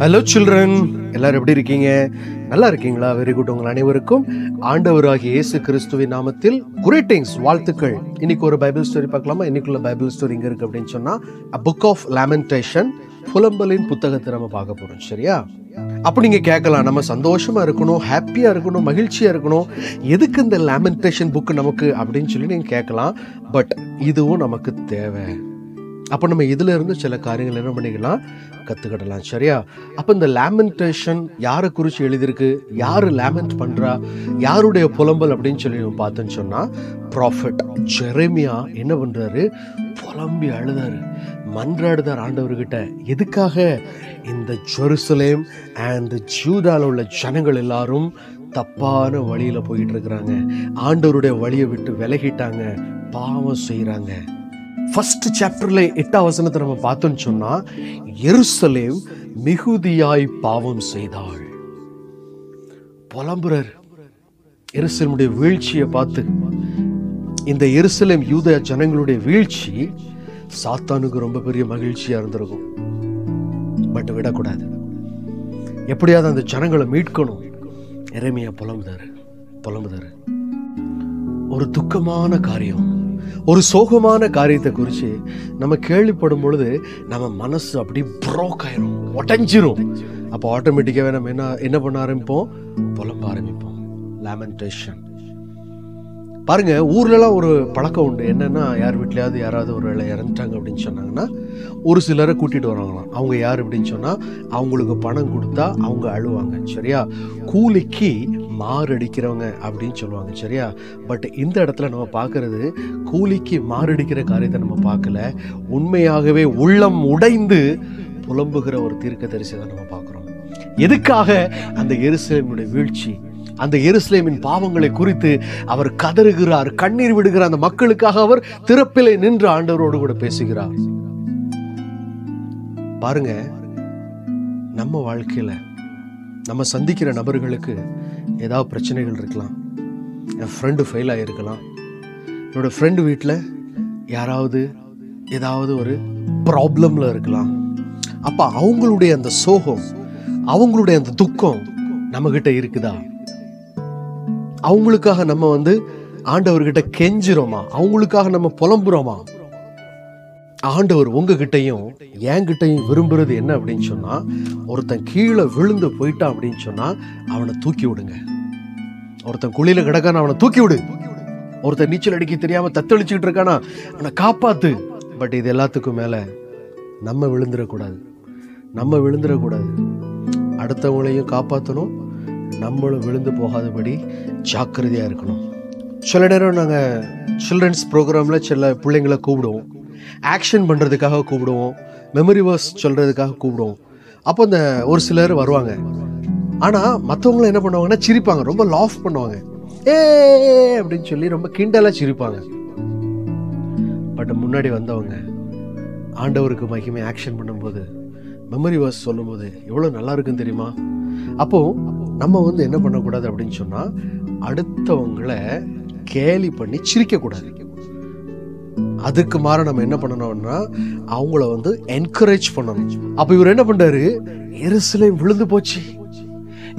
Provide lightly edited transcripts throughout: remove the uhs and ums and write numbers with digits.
Hello children, எல்லாரும் எப்படி இருக்கீங்க? நல்லா இருக்கீங்களா? Very good. உங்கள் அனைவருக்கும் ஆண்டவராகிய இயேசு கிறிஸ்துவின் நாமத்தில் கிரீட்டிங்ஸ், வாழ்த்துக்கள். இன்னைக்கு ஒரு பைபிள் ஸ்டோரி பார்க்கலாமா? இன்னைக்குள்ள பைபிள் ஸ்டோரி இங்க இருக்கு அப்படின்னு சொன்னா புக் ஆஃப் லேமெண்டேஷன், புலம்பலின் புத்தகத்தை நம்ம பார்க்க போறோம். சரியா? அப்போ நீங்க கேட்கலாம், நம்ம சந்தோஷமா இருக்கணும், ஹாப்பியா இருக்கணும், மகிழ்ச்சியா இருக்கணும், எதுக்கு இந்த லேமெண்டேஷன் புக் நமக்கு அப்படின்னு சொல்லி நீங்க கேட்கலாம். பட் இதுவும் நமக்கு தேவை. அப்போ நம்ம இதுல இருந்து சில காரியங்கள் என்ன பண்ணிக்கலாம், கத்துக்கிடலாம். சரியா? அப்போ இந்த லேமெண்டேஷன் யாரை குறித்து எழுதியிருக்கு, யாரு லேமெண்ட் பண்றா, யாருடைய புலம்பல் அப்படின்னு சொல்லி நம்ம பார்த்தோன்னு சொன்னா, ப்ராஃபட் ஜெரேமியா என்ன பண்றாரு, புலம்பி அழுதாரு, மன்றாடுதார் ஆண்டவர்கிட்ட. எதுக்காக? இந்த ஜெருசலேம் அண்ட் ஜூதால உள்ள ஜனங்கள் எல்லாரும் தப்பான வழியில போயிட்டு இருக்கிறாங்க, ஆண்டவருடைய வழியை விட்டு விலகிட்டாங்க, பாவம் செய்யறாங்க. ஃபர்ஸ்ட் சாப்டர்ல 8ஆம் வசனத்தை நம்ம பார்த்தோம்னு சொன்னா, எருசலேம் மிகுதியாய் பாவம் செய்தாள். புலம்புறார் எருசலேமுடைய வீழ்ச்சியை பார்த்து. இந்த எருசலேம் யூத ஜனங்களுடைய வீழ்ச்சி சாத்தானுக்கு ரொம்ப பெரிய மகிழ்ச்சியா இருந்திருக்கும். பட் விடக்கூடாது, எப்படியாவது அந்த ஜனங்களை மீட்கணும். எரேமியா புலம்புதாரு. ஒரு துக்கமான காரியம், ஒரு சோகமான காரியத்தை குறித்து நம்ம கேள்விப்படும் பொழுது நம்ம மனசு அப்படி ப்ரோக் ஆயிரும், உடஞ்சிரும். அப்போ ஆட்டோமேட்டிக்காவே நம்ம என்ன பண்ண ஆரம்பிப்போம், புலம்ப ஆரம்பிப்போம். லேமெண்டேஷன். பாருங்க, ஊர்லலாம் ஒரு பழக்கம் உண்டு. என்னன்னா, யார் வீட்லயாவது யாராவது ஒரு வேளை இறந்துட்டாங்க அப்படின்னு சொன்னாங்கன்னா ஒரு சிலரை கூட்டிட்டு வருவாங்களாம். அவங்க யார் அப்படின்னு சொன்னா, அவங்களுக்கு பணம் கொடுத்தா அவங்க அழுவாங்க. சரியா? கூலிக்கு மாரடிக்கிறவங்க அப்படின்னு சொல்லுவாங்க. சரியா? பட் இந்த இடத்துல நம்ம பார்க்கறது, கூலிக்கு மாரடிக்கிற காரியத்தை நம்ம பார்க்கல, உண்மையாகவே உள்ளம் உடைந்து புலம்புகிற ஒரு தீர்க்கதரிசி தான் நம்ம பார்க்கிறோம். எதுக்காக? அந்த எருசலேமுடைய வீழ்ச்சி, அந்த எருசலேமின் பாவங்களை குறித்து அவர் கதறுகிறார், கண்ணீர் விடுகிறார். அந்த மக்களுக்காக அவர் திறப்பிலே நின்று ஆண்டவரோடு கூட பேசுகிறார். பாருங்க, நம்ம வாழ்க்கையில நம்ம சந்திக்கிற நபர்களுக்கு ஏதாவது பிரச்சனைகள் இருக்கலாம். என் ஃப்ரெண்டு ஃபெயில் ஆகிருக்கலாம், என்னோட ஃப்ரெண்டு வீட்டில் யாராவது ஏதாவது ஒரு ப்ராப்ளம்ல இருக்கலாம். அப்போ அவங்களுடைய அந்த சோகம், அவங்களுடைய அந்த துக்கம் நம்மகிட்ட இருக்குதா? அவங்களுக்காக நம்ம ஆண்டவர்கிட்ட கெஞ்சிரோமா? அவங்களுக்காக நம்ம புலம்புறோமா? ஆண்டவர் உங்ககிட்டையும் என்கிட்டையும் விரும்புறது என்ன அப்படின்னு சொன்னா, ஒருத்தன் கீழே விழுந்து போயிட்டான் அப்படின்னு சொன்னா அவனை தூக்கி விடுங்க. ஒருத்தன் குழியில கிடக்கான அவனை தூக்கி விடு. ஒருத்தன் நீச்சல் அடிக்க தெரியாம தத்தளிச்சுக்கிட்டு இருக்கானா அவனை காப்பாத்து. பட் இது எல்லாத்துக்கும் மேல நம்ம விழுந்துடக்கூடாது. அடுத்தவங்களையும் காப்பாற்றணும், நம்மளும் விழுந்து போகாதபடி ஜாக்கிரதையா இருக்கணும். சில நேரம் நாங்கள் சில்ட்ரன்ஸ் ப்ரோக்ராம்ல சில பிள்ளைங்களை கூப்பிடுவோம், ஆக்ஷன் பண்ணுறதுக்காக கூப்பிடுவோம், மெமரி வேர்ஸ் சொல்கிறதுக்காக கூப்பிடுவோம். அப்போ இந்த ஒரு சிலர் வருவாங்க. ஆனால் மற்றவங்களும் என்ன பண்ணுவாங்கன்னா சிரிப்பாங்க, ரொம்ப லாஃப் பண்ணுவாங்க, ஏ அப்படின்னு சொல்லி ரொம்ப கிண்டலாக சிரிப்பாங்க. பட் முன்னாடி வந்தவங்க ஆண்டவருக்கு மகிமை ஆக்ஷன் பண்ணும்போது, மெமரி வேர்ஸ் சொல்லும்போது எவ்வளோ நல்லா இருக்குன்னு தெரியுமா? அப்போ நம்ம என்ன பண்ணக்கூடாது அப்படின்னு சொன்னா, அடுத்தவங்களை கேலி பண்ணி சிரிக்கக்கூடாது. அதுக்கு மாற நம்ம என்ன பண்ணணும்னா, அவங்கள என்கரேஜ் பண்ணணும். அப்ப இவர் என்ன பண்றாரு, எருசலேம் விழுந்து போச்சு,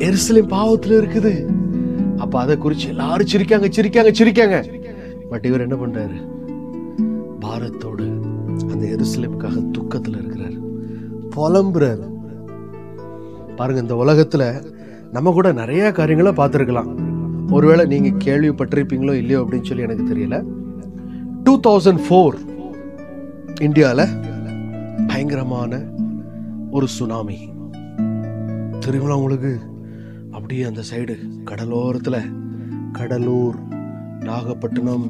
எருசலேம் பாவத்துல இருக்குது. அப்ப அதை குறிச்சு எல்லாரும் சிரிக்காங்க. பட் இவர் என்ன பண்றாரு, பாரத்தோடு அந்த எருசலேமுக்காக துக்கத்துல இருக்கிறார், புலம்புறாரு. பாருங்க, இந்த உலகத்துல நம்ம கூட நிறைய காரியங்களை பார்த்துருக்கலாம். ஒருவேளை நீங்க கேள்விப்பட்டிருப்பீங்களோ இல்லையோ அப்படின்னு சொல்லி எனக்கு தெரியல. 2004 இந்தியாவில் பயங்கரமான ஒரு சுனாமி. தெரியுங்களா உங்களுக்கு? அப்படியே அந்த சைடு கடலோரத்தில், கடலூர், நாகப்பட்டினம்,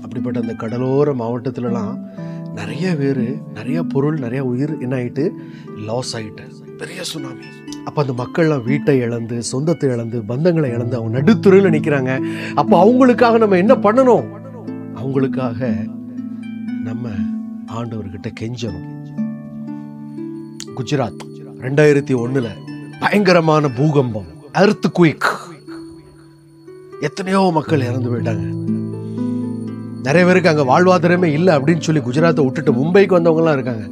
அப்படிப்பட்ட அந்த கடலோர மாவட்டத்திலலாம் நிறைய பேர், நிறைய பொருள், நிறைய உயிர் என்ன ஆயிட்டு, லாஸ் ஆயிட்டு, பெரிய சுனாமி. அப்போ அந்த மக்கள்லாம் வீட்டை இழந்து, சொந்தத்தை இழந்து, பந்தங்களை இழந்து அவங்க நடுத்துறையில் நிற்கிறாங்க. அப்போ அவங்களுக்காக நம்ம என்ன பண்ணணும்? அவங்களுக்காக நம்ம ஆண்டவர்கிட்ட கெஞ்சணும். குஜராத் 2001 பயங்கரமான பூகம்பம், எர்த்குயிக். எத்தனையோ மக்கள் இறந்து போயிட்டாங்க. நிறைய பேருக்கு அங்கே வாழ்வாதாரமே இல்லை அப்படின்னு சொல்லி குஜராத்தை விட்டுட்டு மும்பைக்கு வந்தவங்கலாம் இருக்காங்க.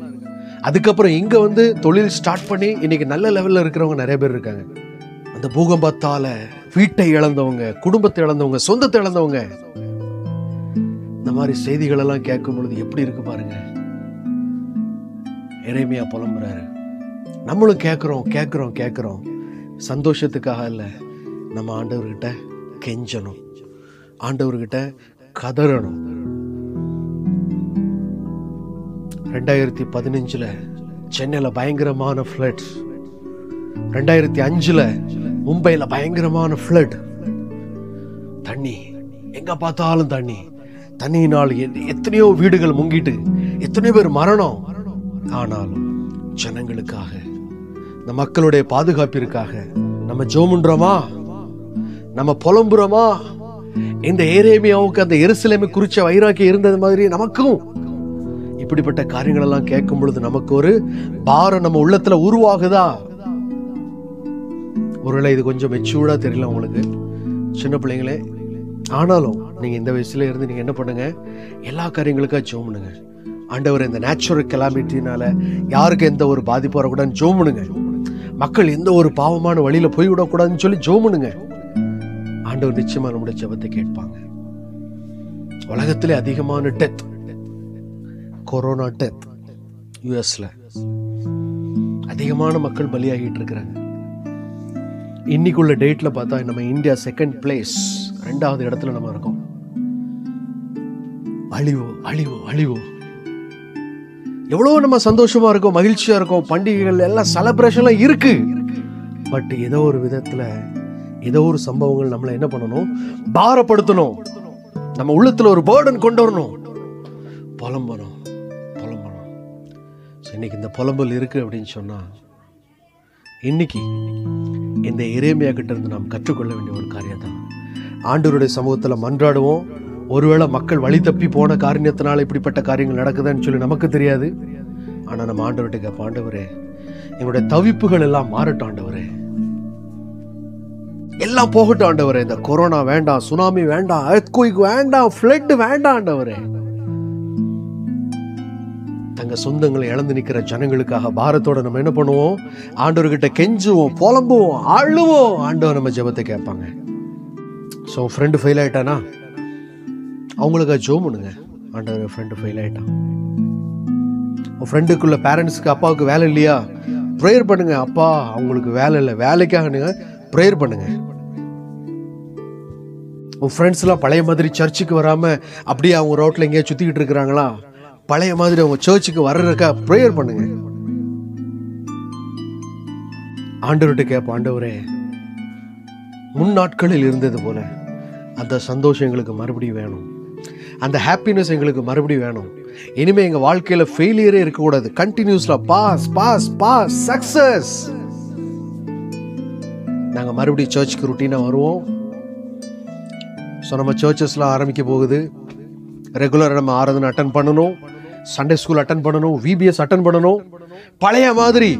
அதுக்கப்புறம் இங்கே வந்து தொழில் ஸ்டார்ட் பண்ணி இன்னைக்கு நல்ல லெவலில் இருக்கிறவங்க நிறைய பேர் இருக்காங்க. அந்த பூகம்பத்தால் வீட்டை இழந்தவங்க, குடும்பத்தை இழந்தவங்க, சொந்தத்தை இழந்தவங்க, இந்த மாதிரி செய்திகளெல்லாம் கேட்கும் பொழுது எப்படி இருக்கு பாருங்க. எரேமியா புலம்புறாரு. நம்மளும் கேட்குறோம். சந்தோஷத்துக்காக இல்லை, நம்ம ஆண்டவர்கிட்ட கெஞ்சணும், ஆண்டவர்கிட்ட கதறணும். 2015 சென்னையில் பயங்கரமான ஃப்ளட்ஸ், 2005 மும்பையில் பயங்கரமான ஃப்ளட். தண்ணி எங்க பார்த்தாலும் தண்ணியினால் எத்தனையோ வீடுகள் முங்கிட்டு, எத்தனையோ பேர் மரணம். ஆனாலும் ஜனங்களுக்காக, இந்த மக்களுடைய பாதுகாப்பிற்காக நம்ம ஜெபம்ன்றோமா, நம்ம புலம்புறோமா? இந்த எரேமியாவுக்கு அந்த எருசலேமை குறிச்ச வைராக்கியம் இருந்தது மாதிரி நமக்கும் இப்படிப்பட்ட காரியங்கள் எல்லாம் கேட்கும் பொழுது நமக்கு ஒரு பாரம் நம்ம உள்ளத்துல உருவாகுதா? ஒருவேளை இது கொஞ்சம் மெச்சூர்டா தெரியல உங்களுக்கு, சின்ன பிள்ளைங்களே. ஆனாலும் நீங்க இந்த வயசுல இருந்து நீங்க என்ன பண்ணுங்க, எல்லா காரியங்களுக்கா ஜெபம் பண்ணுங்க. ஆண்டவர், இந்த நேச்சுரல் கெலாமிட்டினால யாருக்கு எந்த ஒரு பாதிப்பு வரக்கூடாதுன்னு ஜெபம் பண்ணுங்க. மக்கள் எந்த ஒரு பாவமான வழியில போய்விடக்கூடாதுன்னு சொல்லி ஜெபம் பண்ணுங்க. ஆண்டவர் நிச்சயமா நம்முடைய ஜெபத்தை கேட்பாங்க. உலகத்திலே அதிகமான டெத், கொரோனா டெத், யுஎஸ்ல அதிகமான மக்கள் பலியாகிட்டு இருக்கிறாங்க. இன்னைக்குள்ள டேட்ல பார்த்தா நம்ம இந்தியா 2nd place, 2வது இடத்துல நம்ம இருக்கோம். அழிவு. எவ்வளவு நம்ம சந்தோஷமா இருக்கோம், மகிழ்ச்சியா இருக்கோம், பண்டிகைகள் எல்லாம் செலிப்ரேஷன்லாம் இருக்கு. பட் ஏதோ ஒரு விதத்துல ஏதோ ஒரு சம்பவங்கள் நம்மளை என்ன பண்ணணும், பாரப்படுத்தணும். நம்ம உள்ளத்துல ஒரு பேர்டன் கொண்டு வரணும், புலம்பணும். இன்னைக்கு இந்த புலம்பல் இருக்கு அப்படின்னு சொன்னா, இன்னைக்கு இந்த எரேமியா கிட்ட இருந்து நாம் கற்றுக்கொள்ள வேண்டிய ஒரு காரியம் தான். ஆண்டவருடைய சமூகத்துல மன்றாடுவோம். ஒருவேளை மக்கள் வழி தப்பி போன காரியத்தினால இப்படிப்பட்ட காரியங்கள் நடக்குதுன்னு சொல்லி நமக்கு தெரியாது. ஆனா நம்ம ஆண்டவர்கிட்ட கேட்போம், ஆண்டவரே எங்களுடைய தவிப்புகள் எல்லாம் மாறட்டும், ஆண்டவரே எல்லாம் போகட்டும், ஆண்டவரே இந்த கொரோனா வேண்டாம், சுனாமி வேண்டாம், எர்த்குவேக் வேண்டாம், ஃப்ளட் வேண்டாம், ஆண்டவரே. தங்க சொந்தங்களை இழந்து நிற்கிற ஜனங்களுக்காக பாரத்தோட நம்ம என்ன பண்ணுவோம், ஆண்டவர்கிட்ட கெஞ்சுவோம், புலம்புவோம், அழுவோம். ஆண்டவர் நம்ம ஜெபத்தை கேட்பாங்க. ஸோ ஃப்ரெண்டு ஃபெயில் ஆயிட்டானா அவங்களுக்காக ஜெபம் பண்ணுங்க. ஆண்டவர் ஃப்ரெண்டு ஃபெயில் ஆயிட்டான், உன் ஃப்ரெண்டுக்குள்ள பேரண்ட்ஸுக்கு அப்பாவுக்கு வேலை இல்லையா, ப்ரேயர் பண்ணுங்க. அப்பா அவங்களுக்கு வேலை இல்லை, வேலைக்காக நீங்க ப்ரேயர் பண்ணுங்க. உன் ஃப்ரெண்ட்ஸ் எல்லாம் பழைய மாதிரி சர்ச்சுக்கு வராம அப்படியே அவங்க ரோட்ல எங்கேயா சுத்திக்கிட்டு இருக்கிறாங்களா, பழைய மாதிரி அவங்க சர்ச்சுக்கு வர்றதுக்கா ப்ரேயர் பண்ணுங்க. ஆண்டவர்கிட்ட கேட்போம், ஆண்டவரே முன் நாட்களில் இருந்தது போல அந்த சந்தோஷம் எங்களுக்கு மறுபடியும் வேணும், அந்த ஹாப்பினஸ் எங்களுக்கு மறுபடியும் வேணும். இனிமே எங்க வாழ்க்கையில ஃபெயிலியரே இருக்கக்கூடாது. கண்டினியூஸ்ல பாஸ் சக்சஸ். நாங்க மறுபடியும் சர்ச்சுக்கு ருட்டீனா வருவோம். ஸோ நம்ம சர்ச்சஸ்லாம் ஆரம்பிக்க போகுது. ரெகுலராக நம்ம ஆராதனை அட்டன் பண்ணணும், சண்டே ஸ்கூல் அட்டன் பண்ணணும், விபிஎஸ் அட்டன் பண்ணணும். பழைய மாதிரி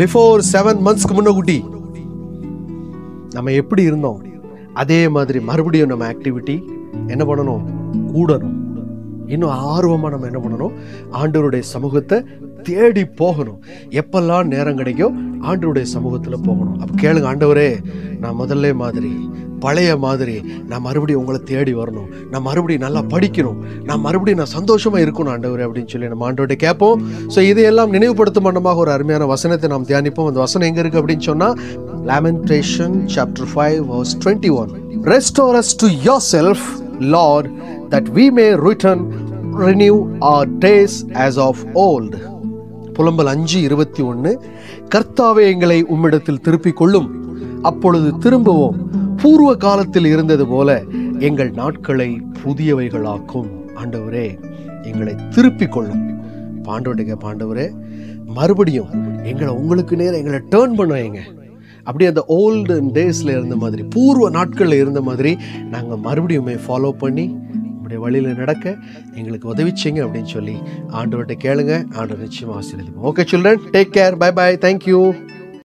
பிஃபோர் 7 monthsக்கு முன்னக்கூட்டி நம்ம எப்படி இருந்தோம் அதே மாதிரி மறுபடியும் நம்ம ஆக்டிவிட்டி என்ன பண்ணணும், கூடணும். இன்னும் ஆர்வமா நம்ம என்ன பண்ணணும், ஆண்டவருடைய சமூகத்தை தேடி போகணும். எப்பெல்லாம் நேரம் கிடைக்கும் ஆண்டவருடைய சமூகத்துல போகணும். அப்ப கேளுங்க, ஆண்டவரே நான் முதல்ல மாதிரி பழைய மாதிரி நான் மறுபடியும் உங்களை தேடி வரணும், நான் மறுபடியும் நல்லா படிக்கணும், நான் மறுபடியும் சந்தோஷமா இருக்கணும் ஆண்டவரே அப்படின்னு சொல்லி நம்ம ஆண்டவர்கிட்ட கேட்போம். ஸோ இதையெல்லாம் நினைவுபடுத்தும் மன்னமாக ஒரு அருமையான வசனத்தை நாம் தியானிப்போம். அந்த வசனம் எங்க இருக்கு அப்படின்னு சொன்னா, Lamentation chapter 5 verse 21. Restore us to yourself, Lord, that we may renew our days as of old. புலம்பல் 5:21. கர்த்தாவே எங்களை உம்மிடத்தில் திருப்பிக் கொள்ளும், அப்பொழுது திரும்புவோம், பூர்வ காலத்தில் இருந்தது போல எங்கள் நாட்களை புதியவைகளாக்கும். ஆண்டவரே எங்களை திருப்பிக் கொள்ளும். பாண்டவர்கிட்ட பாண்டவரே மறுபடியும் எங்களை உங்களுக்கு நேரம் எங்களை டேர்ன் பண்ணுவீங்க. அப்படியே அந்த ஓல்டு டேஸ்ல இருந்த மாதிரி, பூர்வ நாட்கள்ல இருந்த மாதிரி நாங்க மறுபடியும் ஃபாலோ பண்ணி நம்முடைய வழியில நடக்க எங்களுக்கு உதவிச்சிங்க அப்படின்னு சொல்லி ஆண்டவர்கிட்ட கேளுங்க. ஆண்டவர் நிச்சயமா ஆசீர்வதிப்பார். Okay children, take care, bye bye, thank you.